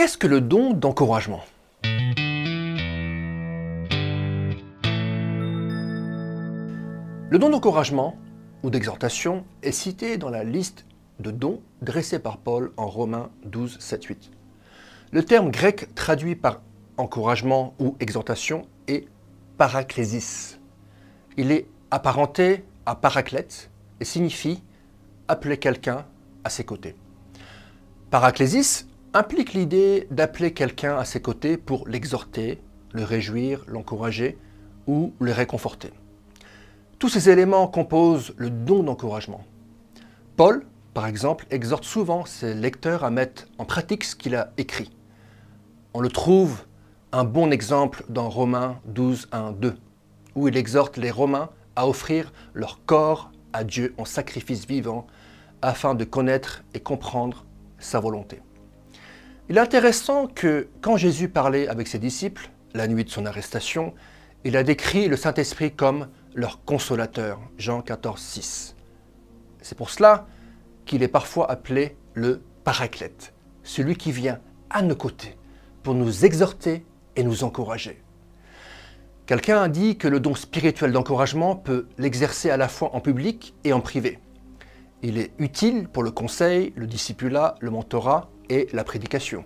Qu'est-ce que le don d'encouragement? Le don d'encouragement ou d'exhortation est cité dans la liste de dons dressée par Paul en Romains 12, 7, 8. Le terme grec traduit par encouragement ou exhortation est paraklésis. Il est apparenté à paraclète et signifie appeler quelqu'un à ses côtés. Paraklésis implique l'idée d'appeler quelqu'un à ses côtés pour l'exhorter, le réjouir, l'encourager ou le réconforter. Tous ces éléments composent le don d'encouragement. Paul, par exemple, exhorte souvent ses lecteurs à mettre en pratique ce qu'il a écrit. On le trouve un bon exemple dans Romains 12, 1, 2, où il exhorte les Romains à offrir leur corps à Dieu en sacrifice vivant afin de connaître et comprendre sa volonté. Il est intéressant que quand Jésus parlait avec ses disciples, la nuit de son arrestation, il a décrit le Saint-Esprit comme leur consolateur, Jean 14, 6. C'est pour cela qu'il est parfois appelé le paraclète, celui qui vient à nos côtés pour nous exhorter et nous encourager. Quelqu'un a dit que le don spirituel d'encouragement peut l'exercer à la fois en public et en privé. Il est utile pour le conseil, le discipulat, le mentorat et la prédication.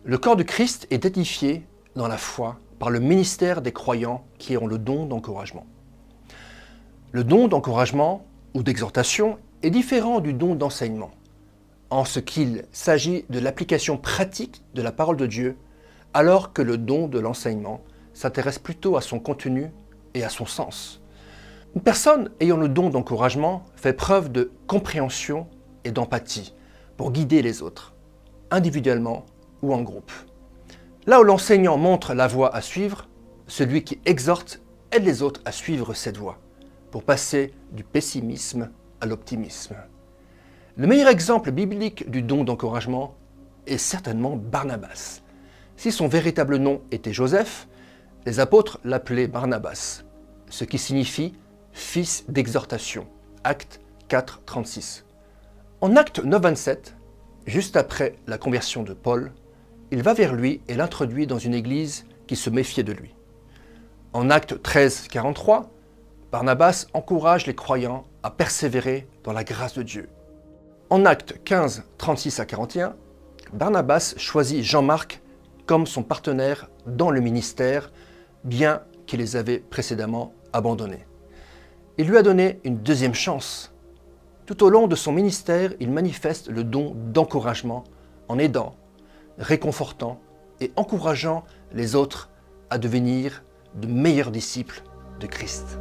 Le corps de Christ est édifié dans la foi par le ministère des croyants qui ont le don d'encouragement. Le don d'encouragement ou d'exhortation est différent du don d'enseignement, en ce qu'il s'agit de l'application pratique de la parole de Dieu, alors que le don de l'enseignement s'intéresse plutôt à son contenu et à son sens. Une personne ayant le don d'encouragement fait preuve de compréhension et d'empathie pour guider les autres, individuellement ou en groupe. Là où l'enseignant montre la voie à suivre, celui qui exhorte aide les autres à suivre cette voie, pour passer du pessimisme à l'optimisme. Le meilleur exemple biblique du don d'encouragement est certainement Barnabas. Si son véritable nom était Joseph, les apôtres l'appelaient Barnabas, ce qui signifie « fils d'exhortation », Actes 4, 36. En Actes 9, 27, juste après la conversion de Paul, il va vers lui et l'introduit dans une église qui se méfiait de lui. En Actes 13, 43, Barnabas encourage les croyants à persévérer dans la grâce de Dieu. En Actes 15, 36 à 41, Barnabas choisit Jean-Marc comme son partenaire dans le ministère, bien qu'il les avait précédemment abandonnés. Il lui a donné une deuxième chance. Tout au long de son ministère, il manifeste le don d'encouragement en aidant, réconfortant et encourageant les autres à devenir de meilleurs disciples de Christ.